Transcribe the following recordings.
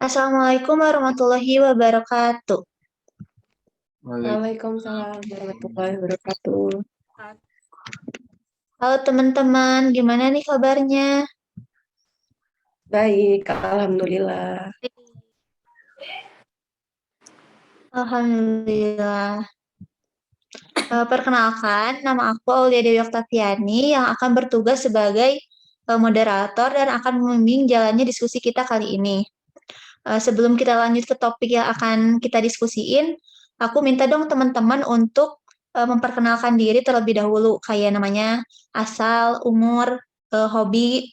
Assalamualaikum warahmatullahi wabarakatuh. Waalaikumsalam warahmatullahi wabarakatuh. Halo teman-teman, gimana nih kabarnya? Baik, alhamdulillah. Alhamdulillah. Perkenalkan, nama aku Aulia Dewi Oktaviani yang akan bertugas sebagai moderator dan akan membimbing jalannya diskusi kita kali ini. Sebelum kita lanjut ke topik yang akan kita diskusiin, aku minta dong teman-teman untuk memperkenalkan diri terlebih dahulu, kayak namanya, asal, umur, hobi,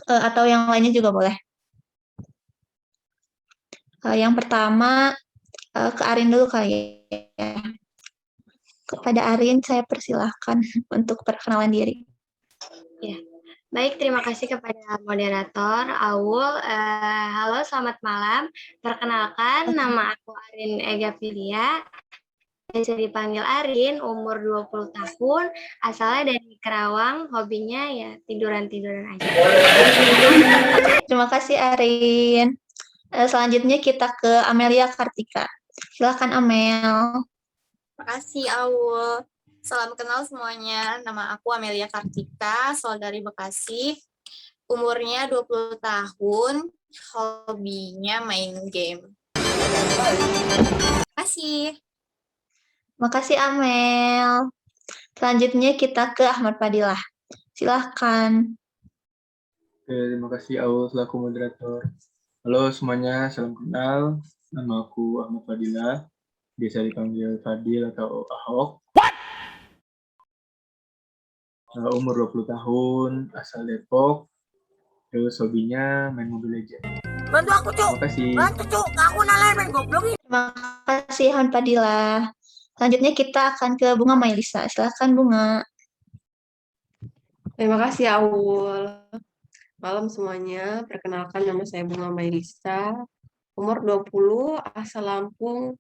atau yang lainnya juga boleh. Yang pertama, ke Arin dulu kali ya. Kepada Arin, saya persilahkan untuk perkenalan diri. Ya, baik. Terima kasih kepada moderator Aul. Halo, selamat malam. Perkenalkan, nama aku Arin Ega Filia. Bisa dipanggil Arin, umur 20 tahun, asalnya dari Kerawang, hobinya ya tiduran-tiduran aja. Terima kasih Arin. Selanjutnya kita ke Amelia Kartika. Silakan Amel. Makasih Aul. Salam kenal semuanya. Nama aku Amelia Kartika, asal dari Bekasi. Umurnya 20 tahun, hobinya main game. Makasih. Makasih Amel. Selanjutnya kita ke Ahmad Fadilah. Silahkan. Oke, terima kasih Aul selaku moderator. Halo semuanya, salam kenal. Nama aku Ahmad Fadilah, biasa dipanggil Fadil atau Ahok. Umur 20 tahun, asal Depok. Terus hobinya main Mobile Legends. Bantu aku, Cuk. Terima kasih. Bantu, Cuk. Aku nalain main goblok ini. Terima kasih Ahmad Fadilah. Selanjutnya kita akan ke Bunga Mailisa. Silahkan Bunga. Terima kasih Aul. Malam semuanya, perkenalkan nama saya Bunga Mairisa. Umur 20, asal Lampung.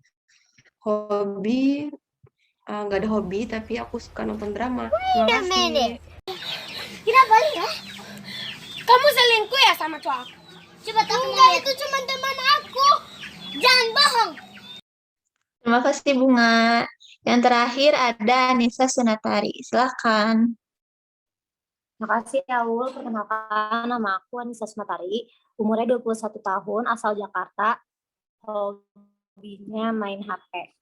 Hobi, nggak ada hobi, tapi aku suka nonton drama. Terima kasih. Tidak boleh ya? Kamu selingkuh ya sama cowok? Coba tahu enggak, itu cuma teman aku. Jangan bohong. Terima kasih Bunga. Yang terakhir ada Anissa Sunatari. Silahkan. Terima kasih Aul. Perkenalkan, nama aku Anissa Sunatari. Umurnya 21 tahun, asal Jakarta. Hobinya main HP.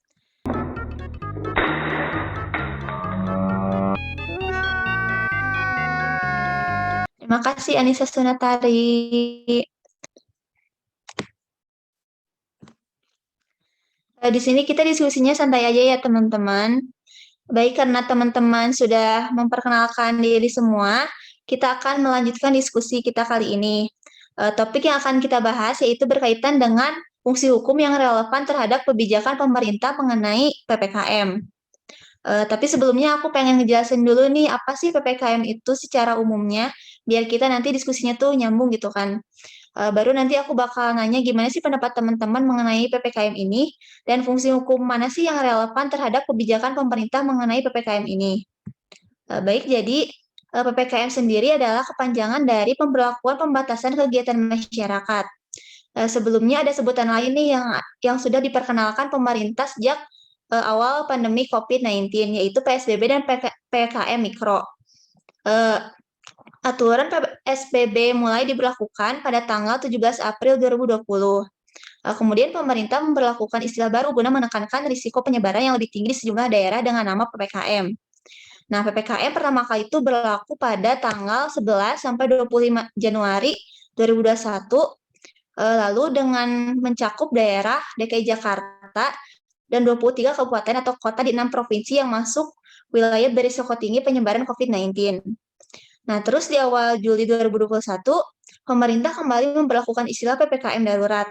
Terima kasih Anissa Sunatari. Di sini kita diskusinya santai aja ya teman-teman. Baik, karena teman-teman sudah memperkenalkan diri semua, kita akan melanjutkan diskusi kita kali ini. Topik yang akan kita bahas yaitu berkaitan dengan fungsi hukum yang relevan terhadap kebijakan pemerintah mengenai PPKM. Tapi sebelumnya aku pengen ngejelasin dulu nih, apa sih PPKM itu secara umumnya, biar kita nanti diskusinya tuh nyambung gitu kan. Baru nanti aku bakal nanya gimana sih pendapat teman-teman mengenai PPKM ini, dan fungsi hukum mana sih yang relevan terhadap kebijakan pemerintah mengenai PPKM ini. Baik, jadi PPKM sendiri adalah kepanjangan dari pemberlakuan pembatasan kegiatan masyarakat. Sebelumnya ada sebutan lain nih yang sudah diperkenalkan pemerintah sejak awal pandemi COVID-19, yaitu PSBB dan PKM Mikro. Aturan PSBB mulai diberlakukan pada tanggal 17 April 2020. Kemudian pemerintah memberlakukan istilah baru guna menekankan risiko penyebaran yang lebih tinggi di sejumlah daerah dengan nama PPKM. Nah, PPKM pertama kali itu berlaku pada tanggal 11 sampai 25 Januari 2021, lalu dengan mencakup daerah DKI Jakarta dan 23 kabupaten atau kota di 6 provinsi yang masuk wilayah berisiko tinggi penyebaran COVID-19. Nah, terus di awal Juli 2021, pemerintah kembali memberlakukan istilah PPKM darurat.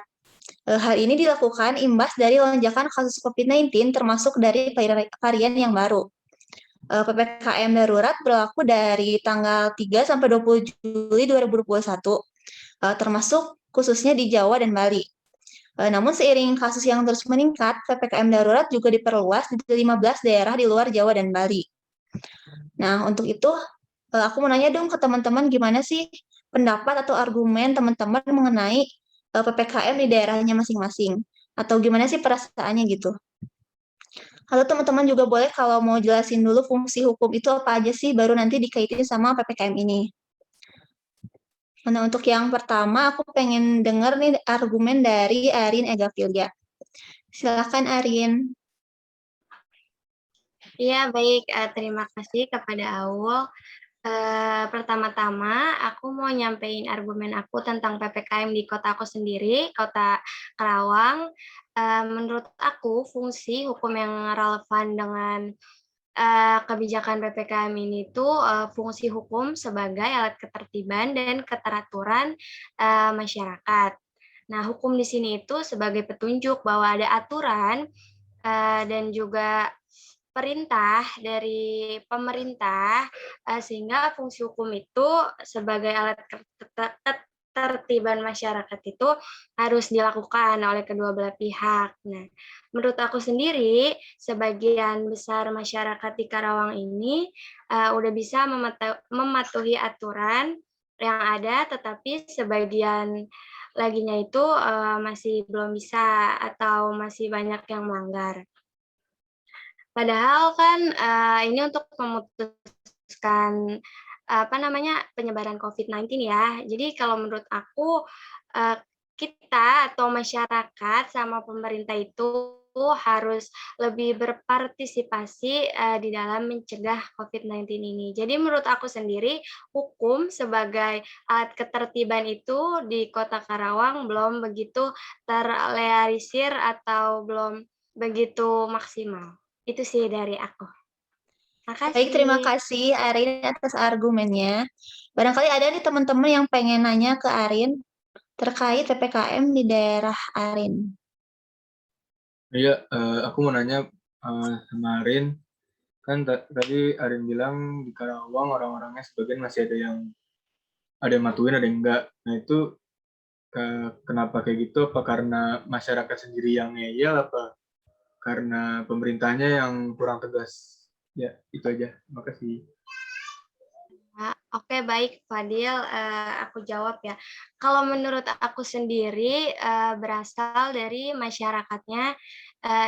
Hal ini dilakukan imbas dari lonjakan kasus COVID-19 termasuk dari varian yang baru. PPKM darurat berlaku dari tanggal 3 sampai 20 Juli 2021, termasuk khususnya di Jawa dan Bali. Namun seiring kasus yang terus meningkat, PPKM darurat juga diperluas di 15 daerah di luar Jawa dan Bali. Nah, untuk itu aku mau nanya dong ke teman-teman gimana sih pendapat atau argumen teman-teman mengenai PPKM di daerahnya masing-masing. Atau gimana sih perasaannya gitu? Halo teman-teman juga boleh kalau mau jelasin dulu fungsi hukum itu apa aja sih, baru nanti dikaitin sama PPKM ini. Nah, untuk yang pertama, aku pengen dengar nih argumen dari Arin Egafilia. Silakan Arin. Iya, baik. Terima kasih kepada Aul. Pertama-tama, aku mau nyampein argumen aku tentang PPKM di kota aku sendiri, Kota Karawang. Menurut aku, fungsi hukum yang relevan dengan kebijakan PPKM ini tuh fungsi hukum sebagai alat ketertiban dan keteraturan masyarakat. Nah, hukum di sini itu sebagai petunjuk bahwa ada aturan dan juga perintah dari pemerintah, sehingga fungsi hukum itu sebagai alat ketertiban masyarakat itu harus dilakukan oleh kedua belah pihak. Nah, menurut aku sendiri, sebagian besar masyarakat di Karawang ini udah bisa mematuhi aturan yang ada, tetapi sebagian laginya itu masih belum bisa atau masih banyak yang melanggar. Padahal kan ini untuk memutuskan penyebaran COVID-19 ya. Jadi kalau menurut aku kita atau masyarakat sama pemerintah itu harus lebih berpartisipasi di dalam mencegah COVID-19 ini. Jadi menurut aku sendiri, hukum sebagai alat ketertiban itu di Kota Karawang belum begitu terrealisir atau belum begitu maksimal. Itu sih dari aku. Baik, terima kasih Arin atas argumennya. Barangkali ada nih teman-teman yang pengen nanya ke Arin terkait PPKM di daerah Arin. Iya, aku mau nanya sama Arin. Kan tadi Arin bilang di Karawang orang-orangnya sebagian masih ada yang matuin, ada yang enggak. Nah itu kenapa kayak gitu? Apa karena masyarakat sendiri yang ngeyel, apa karena pemerintahnya yang kurang tegas? Ya, itu aja. Terima kasih. Oke, baik Fadil, aku jawab ya. Kalau menurut aku sendiri berasal dari masyarakatnya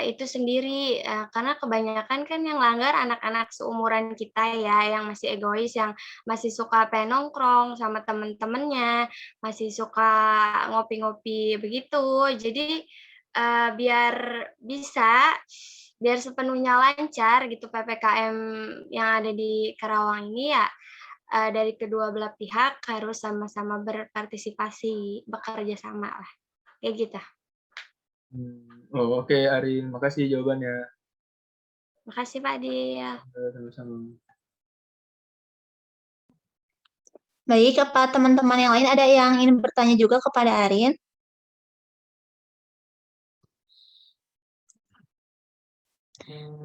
itu sendiri, karena kebanyakan kan yang langgar anak-anak seumuran kita ya, yang masih egois, yang masih suka penongkrong sama temen-temennya, masih suka ngopi-ngopi begitu. Jadi biar sepenuhnya lancar gitu PPKM yang ada di Karawang ini ya, dari kedua belah pihak harus sama-sama berpartisipasi, bekerja sama lah, kayak gitu. Oh, oke, Arin. Makasih jawabannya. Makasih Pak Dia. Sama-sama. Baik, apa teman-teman yang lain ada yang ingin bertanya juga kepada Arin?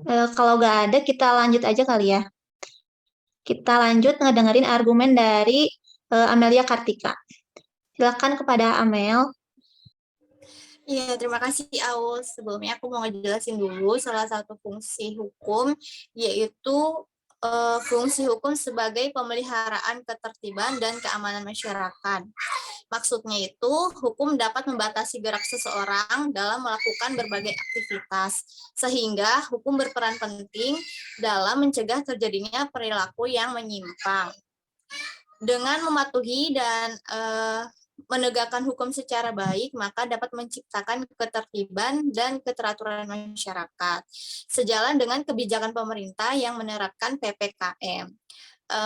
Kalau nggak ada, kita lanjut aja kali ya. Kita lanjut ngedengerin argumen dari Amelia Kartika. Silakan kepada Amel. Iya, terima kasih Aul. Sebelumnya aku mau ngejelasin dulu salah satu fungsi hukum, yaitu fungsi hukum sebagai pemeliharaan ketertiban dan keamanan masyarakat. Maksudnya itu, hukum dapat membatasi gerak seseorang dalam melakukan berbagai aktivitas, sehingga hukum berperan penting dalam mencegah terjadinya perilaku yang menyimpang. Dengan mematuhi dan menegakkan hukum secara baik, maka dapat menciptakan ketertiban dan keteraturan masyarakat, sejalan dengan kebijakan pemerintah yang menerapkan PPKM.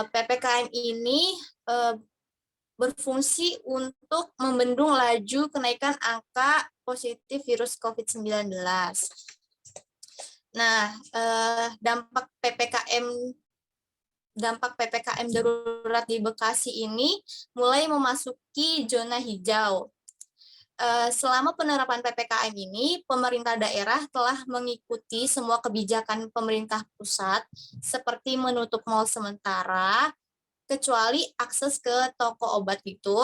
PPKM ini berfungsi untuk membendung laju kenaikan angka positif virus COVID-19. Nah, dampak PPKM darurat di Bekasi ini mulai memasuki zona hijau. Selama penerapan PPKM ini, pemerintah daerah telah mengikuti semua kebijakan pemerintah pusat, seperti menutup mal sementara, kecuali akses ke toko obat itu,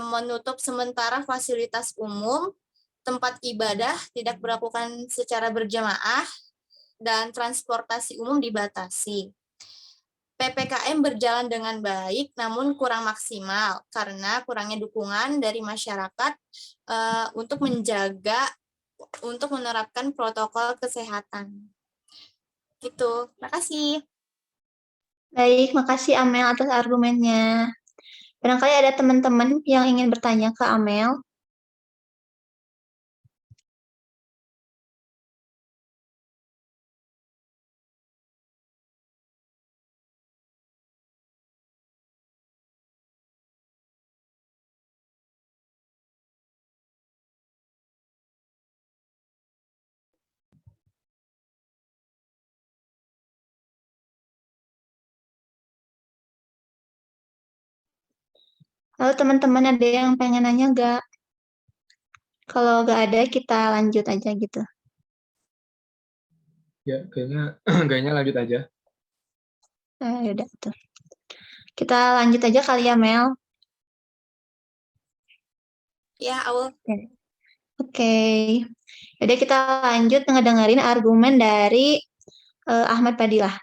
menutup sementara fasilitas umum, tempat ibadah tidak dilakukan secara berjamaah, dan transportasi umum dibatasi. PPKM berjalan dengan baik namun kurang maksimal karena kurangnya dukungan dari masyarakat untuk menerapkan protokol kesehatan. Gitu. Makasih. Baik, makasih Amel atas argumennya. Barangkali ada teman-teman yang ingin bertanya ke Amel. Halo teman-teman, ada yang pengen nanya nggak? Kalau nggak ada, kita lanjut aja gitu. Ya, kayaknya lanjut aja. Yaudah tuh. Kita lanjut aja kali ya, Mel. Ya, Aul. Oke. Jadi kita lanjut ngedengerin argumen dari Ahmad Fadilah.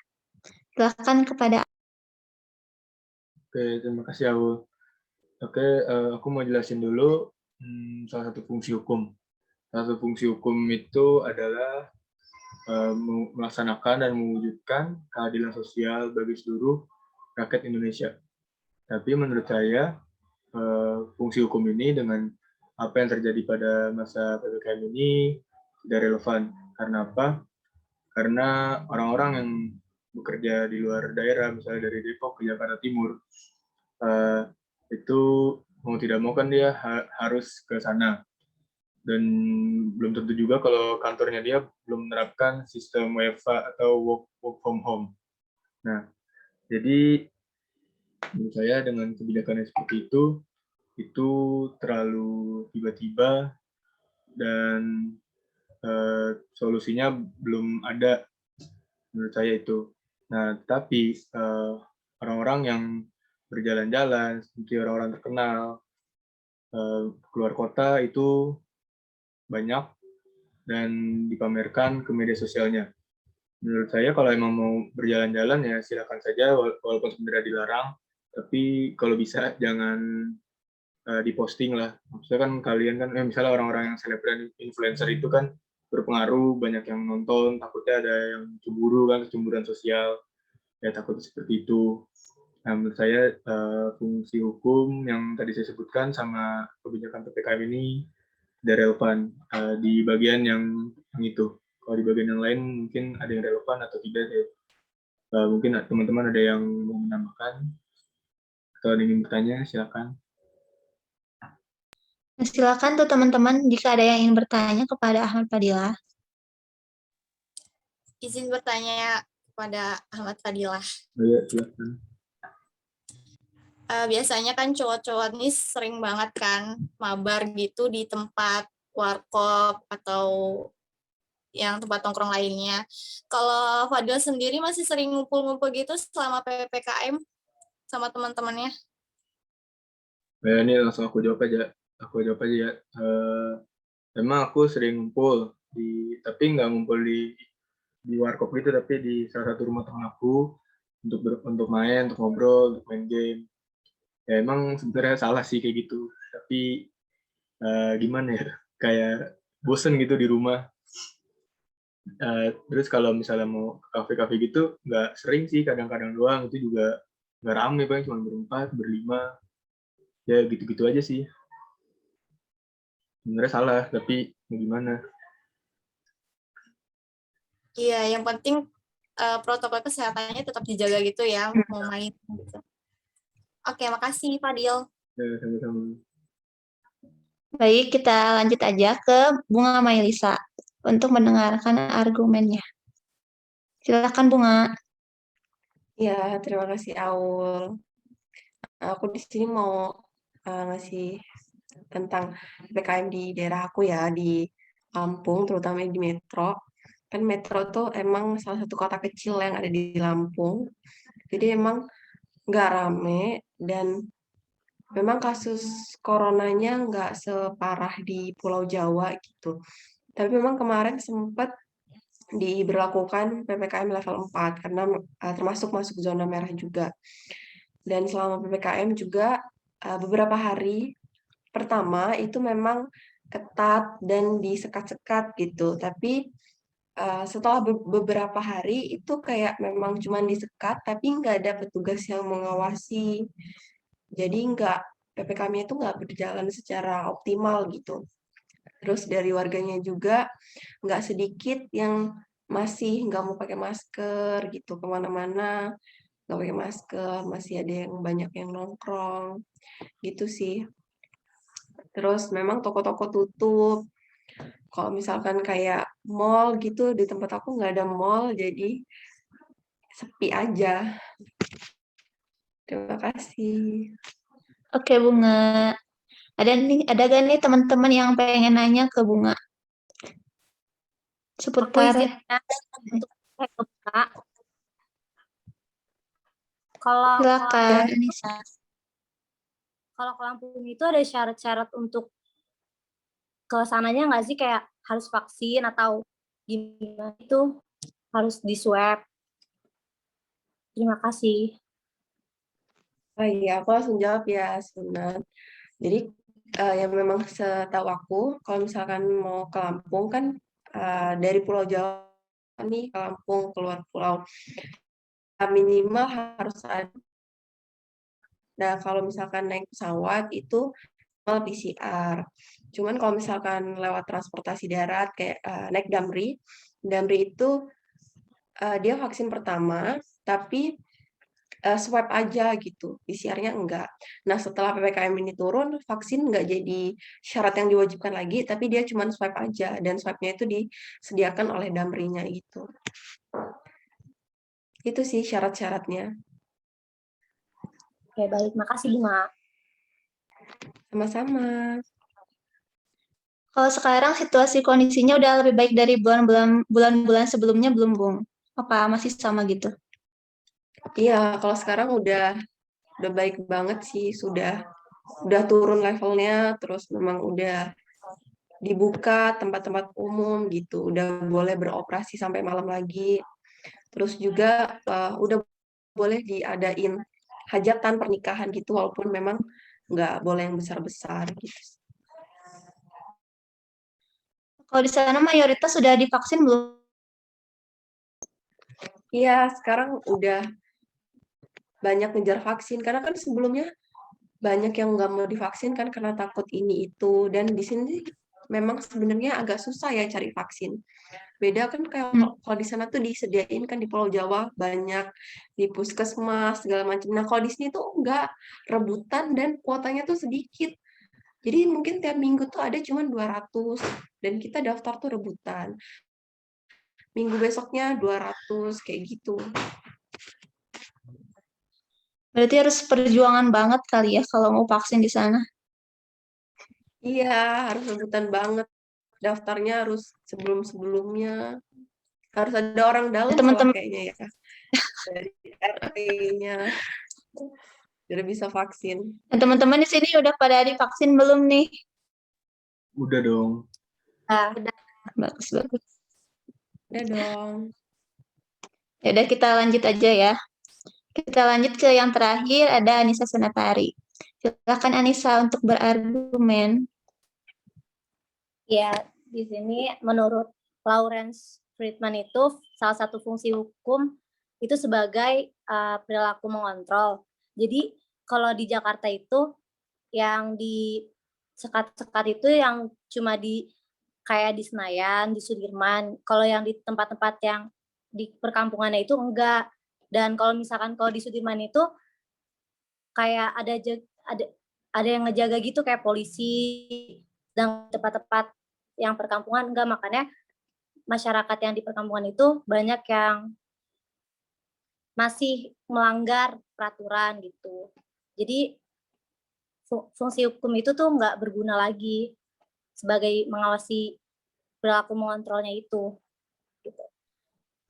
Silakan kepada. Oke, terima kasih Aul. Oke, aku mau jelasin dulu salah satu fungsi hukum. Salah satu fungsi hukum itu adalah melaksanakan dan mewujudkan keadilan sosial bagi seluruh rakyat Indonesia. Tapi menurut saya, fungsi hukum ini dengan apa yang terjadi pada masa PPKM ini tidak relevan. Karena apa? Karena orang-orang yang bekerja di luar daerah, misalnya dari Depok ke Jakarta Timur, itu mau tidak mau kan dia harus ke sana. Dan belum tentu juga kalau kantornya dia belum menerapkan sistem WFH atau work from home. Nah, jadi menurut saya dengan kebijakan yang seperti itu terlalu tiba-tiba dan solusinya belum ada menurut saya itu. Nah, tapi orang-orang yang berjalan-jalan, seperti orang-orang terkenal, keluar kota itu banyak dan dipamerkan ke media sosialnya. Menurut saya kalau emang mau berjalan-jalan ya silakan saja walaupun sebenarnya dilarang, tapi kalau bisa jangan diposting lah. Maksudnya kan kalian kan misalnya orang-orang yang selebgram influencer itu kan berpengaruh, banyak yang nonton, takutnya ada yang cemburu kan, kecemburuan sosial. Ya takut seperti itu. Nah, menurut saya fungsi hukum yang tadi saya sebutkan sama kebijakan PPKM ini tidak relevan di bagian yang itu. Kalau di bagian yang lain mungkin ada yang relevan atau tidak. Mungkin teman-teman ada yang mau menambahkan atau ingin bertanya, silakan. Silakan tuh teman-teman jika ada yang ingin bertanya kepada Ahmad Fadilah. Izin bertanya kepada Ahmad Fadilah. Ya, silakan. Biasanya kan cowok-cowok ini sering banget kan mabar gitu di tempat warkop atau yang tempat nongkrong lainnya. Kalau Fadil sendiri masih sering ngumpul-ngumpul gitu selama PPKM sama teman-temannya? Ya, ini langsung aku jawab aja ya. Emang aku sering ngumpul tapi nggak ngumpul di warkop gitu, tapi di salah satu rumah teman aku untuk main, untuk ngobrol, untuk main game. Ya emang sebenarnya salah sih kayak gitu, tapi gimana ya, kayak bosen gitu di rumah. Terus kalau misalnya mau ke kafe-kafe gitu nggak sering sih, kadang-kadang doang, itu juga nggak rame, paling cuma berempat, berlima, ya gitu-gitu aja sih. Sebenarnya salah, tapi gimana? Iya, yang penting protokol kesehatannya tetap dijaga gitu ya, mau main gitu. Oke, makasih Fadil. Ya, sama-sama. Baik, kita lanjut aja ke Bunga Mailisa untuk mendengarkan argumennya. Silakan Bunga. Ya, terima kasih Aul. Aku di sini mau ngasih tentang PPKM di daerah aku ya, di Lampung, terutama di Metro. Kan Metro tuh emang salah satu kota kecil yang ada di Lampung. Jadi emang nggak rame dan memang kasus coronanya nggak separah di Pulau Jawa gitu. Tapi memang kemarin sempat diberlakukan PPKM level 4 karena termasuk masuk zona merah juga. Dan selama PPKM juga beberapa hari pertama itu memang ketat dan disekat-sekat gitu. Tapi setelah beberapa hari itu kayak memang cuma disekat tapi nggak ada petugas yang mengawasi. Jadi PPKM-nya itu nggak berjalan secara optimal gitu. Terus dari warganya juga nggak sedikit yang masih nggak mau pakai masker gitu kemana-mana, nggak pakai masker, masih ada yang banyak yang nongkrong gitu sih. Terus memang toko-toko tutup. Kalau misalkan kayak mall gitu, di tempat aku nggak ada mall, jadi sepi aja. Terima kasih. Oke, Bunga. Ada gak nih teman-teman yang pengen nanya ke Bunga Aku seputar izin untuk Bunga. Kalau silakan Anissa. kalau ke Lampung itu ada syarat-syarat untuk ke sananya nggak sih, kayak harus vaksin atau gimana itu harus di swab? Terima kasih. Oh iya, aku langsung jawab ya, Sunan. Jadi yang memang setahu aku, kalau misalkan mau ke Lampung kan dari Pulau Jawa nih ke Lampung keluar pulau minimal harus ada. Nah, kalau misalkan naik pesawat itu minimal PCR. Cuman kalau misalkan lewat transportasi darat kayak naik Damri, Damri itu dia vaksin pertama, tapi swab aja gitu, PCR-nya enggak. Nah, setelah PPKM ini turun, vaksin enggak jadi syarat yang diwajibkan lagi, tapi dia cuma swab aja, dan swab-nya itu disediakan oleh Damri-nya gitu. Itu sih syarat-syaratnya. Oke, baik. Makasih, Bunga. Sama-sama. Kalau sekarang situasi kondisinya udah lebih baik dari bulan-bulan sebelumnya belum, Bung? Apa masih sama gitu? Iya, kalau sekarang udah baik banget sih, udah turun levelnya, terus memang udah dibuka tempat-tempat umum gitu, udah boleh beroperasi sampai malam lagi. Terus juga udah boleh diadain hajatan pernikahan gitu, walaupun memang nggak boleh yang besar-besar gitu. Kalau di sana mayoritas sudah divaksin belum? Iya, sekarang udah banyak ngejar vaksin, karena kan sebelumnya banyak yang nggak mau divaksin kan karena takut ini itu. Dan di sini memang sebenarnya agak susah ya cari vaksin. Beda kan kayak kalau di sana tuh disediain kan di Pulau Jawa banyak di puskesmas segala macam. Nah, kalau di sini tuh enggak, rebutan dan kuotanya tuh sedikit. Jadi mungkin tiap minggu tuh ada cuma 200 dan kita daftar tuh rebutan. Minggu besoknya 200 kayak gitu. Berarti harus perjuangan banget kali ya kalau mau vaksin di sana. Iya, harus rebutan banget. Daftarnya harus sebelum-sebelumnya. Harus ada orang dalam malah Teman-teman kayaknya ya. Dari RT-nya. Biar bisa vaksin. teman-teman di sini udah pada divaksin belum nih? Udah dong. Bagus. Udah dong. Ya udah kita lanjut aja ya. Kita lanjut ke yang terakhir, ada Anissa Senatari. Silakan Anissa untuk berargumen. Ya, di sini menurut Lawrence Friedman itu salah satu fungsi hukum itu sebagai perilaku mengontrol. Jadi kalau di Jakarta itu yang di sekat-sekat itu yang cuma kayak di Senayan, di Sudirman. Kalau yang di tempat-tempat yang di perkampungannya itu enggak. Dan kalau misalkan kalau di Sudirman itu kayak ada yang ngejaga gitu kayak polisi, dan tempat-tempat yang perkampungan enggak, makanya masyarakat yang di perkampungan itu banyak yang masih melanggar peraturan gitu. Jadi fungsi hukum itu tuh nggak berguna lagi sebagai mengawasi perilaku mengontrolnya itu. Gitu.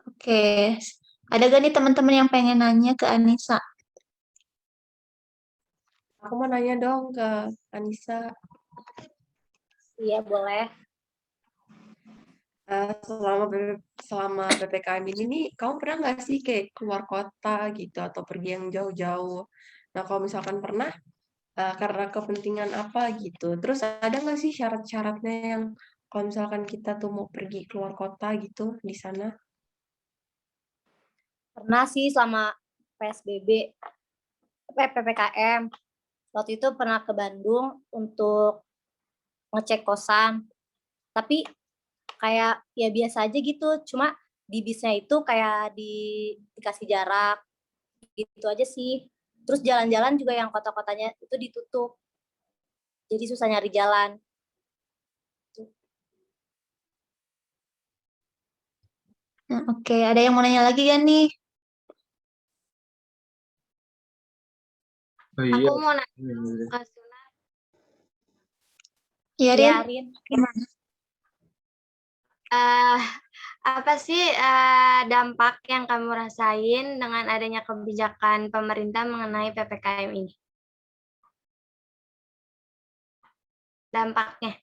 Oke, ada gak nih teman-teman yang pengen nanya ke Anissa? Aku mau nanya dong ke Anissa. Iya, boleh. Selama PPKM ini nih, kamu pernah nggak sih kayak keluar kota gitu atau pergi yang jauh-jauh? Nah, kalau misalkan pernah, karena kepentingan apa gitu? Terus ada nggak sih syarat-syaratnya yang kalau misalkan kita tuh mau pergi keluar kota gitu di sana? Pernah sih selama PSBB, PPKM. Waktu itu pernah ke Bandung untuk ngecek kosan. Tapi kayak ya biasa aja gitu, cuma di bisnya itu kayak dikasih jarak gitu aja sih. Terus jalan-jalan juga yang kota-kotanya itu ditutup, jadi susah nyari jalan. Nah, oke, ada yang mau nanya lagi kan nih? Oh iya. Aku mau nanya Iya, iya. ke Suna. Iya, Ya, Rin? Rin. Gimana? Eh, apa sih dampak yang kamu rasain dengan adanya kebijakan pemerintah mengenai PPKM ini? Dampaknya.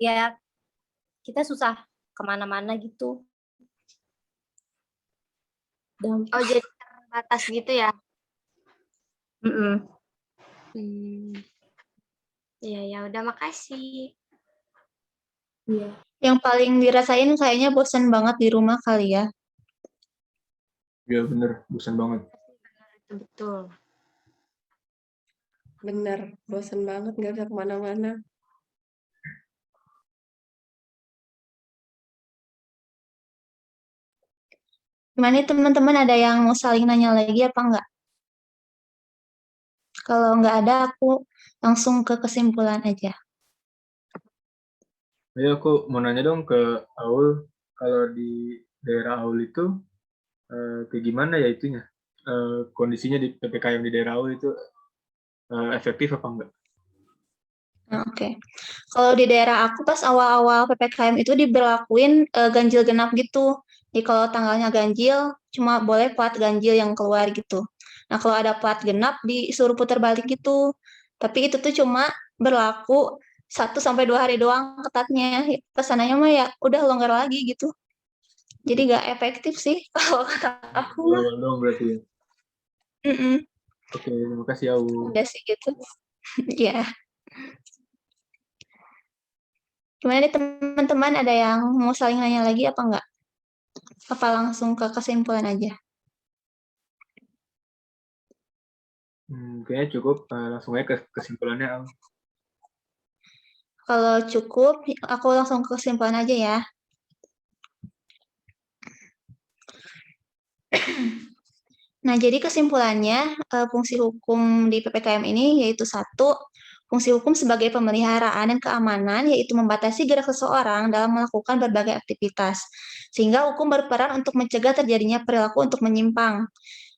Ya, kita susah kemana-mana gitu. Oh, jadi terbatas gitu ya? Mm-mm. Hmm. Iya, ya udah makasih. Iya. Yang paling dirasain kayaknya bosan banget di rumah kali ya. Iya bener, bosan banget. Itu betul. Bener, bosen banget nggak bisa kemana-mana. Gimana nih teman-teman, ada yang mau saling nanya lagi apa enggak? Kalau nggak ada, aku langsung ke kesimpulan aja. Iya aku mau nanya dong ke Aul, kalau di daerah Aul itu kayak gimana ya itunya? Kondisinya di PPKM di daerah Aul itu efektif apa enggak? Nah, oke. Kalau di daerah aku pas awal-awal PPKM itu diberlakuin ganjil genap gitu. Jadi kalau tanggalnya ganjil, cuma boleh plat ganjil yang keluar gitu. Nah, kalau ada plat genap disuruh putar balik gitu. Tapi itu tuh cuma berlaku 1 sampai 2 hari doang ketatnya. Kesananya mah ya udah longgar lagi gitu. Jadi nggak efektif sih kalau kata aku mah. Awal dong berarti ya. Mm-mm. Oke, terima kasih Aul. Udah sih gitu. Ya. Gimana nih teman-teman, ada yang mau saling nanya lagi apa enggak? Apa langsung ke kesimpulan aja? Kayaknya cukup, langsung aja ke kesimpulannya Aul. Kalau cukup, aku langsung ke kesimpulan aja ya. Nah, jadi kesimpulannya, fungsi hukum di PPKM ini yaitu satu, fungsi hukum sebagai pemeliharaan dan keamanan, yaitu membatasi gerak seseorang dalam melakukan berbagai aktivitas. Sehingga hukum berperan untuk mencegah terjadinya perilaku untuk menyimpang.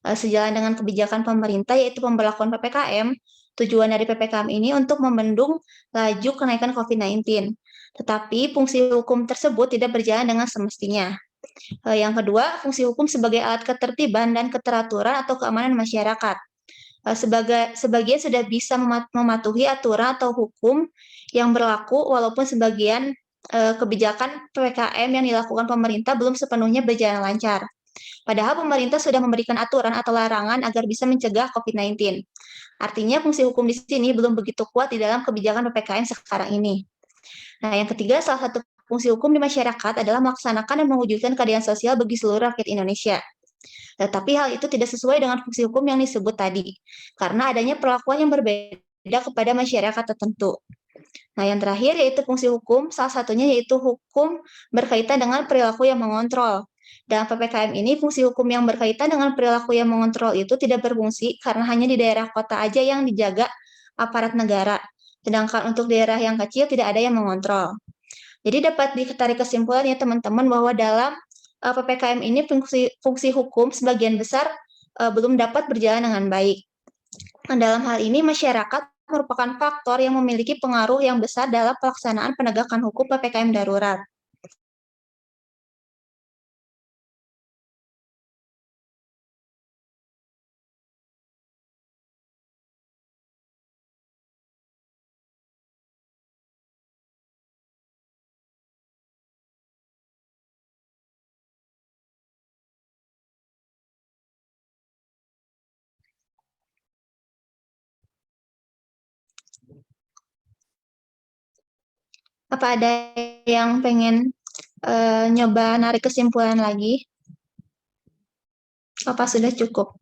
Sejalan dengan kebijakan pemerintah yaitu pemberlakuan PPKM, tujuan dari PPKM ini untuk membendung laju kenaikan COVID-19. Tetapi fungsi hukum tersebut tidak berjalan dengan semestinya. Yang kedua, fungsi hukum sebagai alat ketertiban dan keteraturan atau keamanan masyarakat. Sebagian sudah bisa mematuhi aturan atau hukum yang berlaku, walaupun sebagian kebijakan PPKM yang dilakukan pemerintah belum sepenuhnya berjalan lancar. Padahal pemerintah sudah memberikan aturan atau larangan agar bisa mencegah COVID-19. Artinya fungsi hukum di sini belum begitu kuat di dalam kebijakan PPKM sekarang ini. Nah, yang ketiga, salah satu fungsi hukum di masyarakat adalah melaksanakan dan mewujudkan keadilan sosial bagi seluruh rakyat Indonesia. Tetapi hal itu tidak sesuai dengan fungsi hukum yang disebut tadi, karena adanya perlakuan yang berbeda kepada masyarakat tertentu. Nah, yang terakhir yaitu fungsi hukum, salah satunya yaitu hukum berkaitan dengan perilaku yang mengontrol. Dalam PPKM ini, fungsi hukum yang berkaitan dengan perilaku yang mengontrol itu tidak berfungsi karena hanya di daerah kota aja yang dijaga aparat negara. Sedangkan untuk daerah yang kecil tidak ada yang mengontrol. Jadi dapat ditarik kesimpulan ya teman-teman bahwa dalam PPKM ini fungsi hukum sebagian besar belum dapat berjalan dengan baik. Nah, dalam hal ini masyarakat merupakan faktor yang memiliki pengaruh yang besar dalam pelaksanaan penegakan hukum PPKM darurat. Apa ada yang pengen nyoba narik kesimpulan lagi? Apa sudah cukup?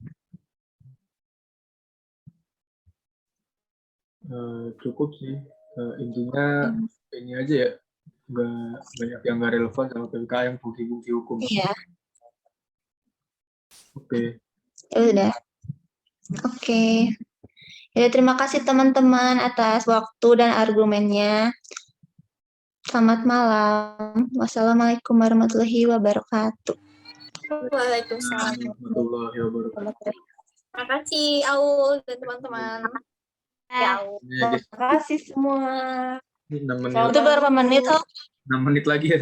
Cukup sih. Intinya ini aja ya, nggak banyak yang nggak relevan sama PPKM, fungsi-fungsi hukum. Iya, Oke. ya udah. Oke. Ya, terima kasih teman-teman atas waktu dan argumennya. Selamat malam. Wassalamualaikum warahmatullahi wabarakatuh. Waalaikumsalam. Warahmatullahi wabarakatuh. Terima kasih Aul dan teman-teman. Ya, Ini aja, Terima kasih semua. 6 menit, Selamat Itu berapa menit? Oh? 6 menit lagi ya.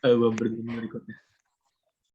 Gua berhenti recordnya.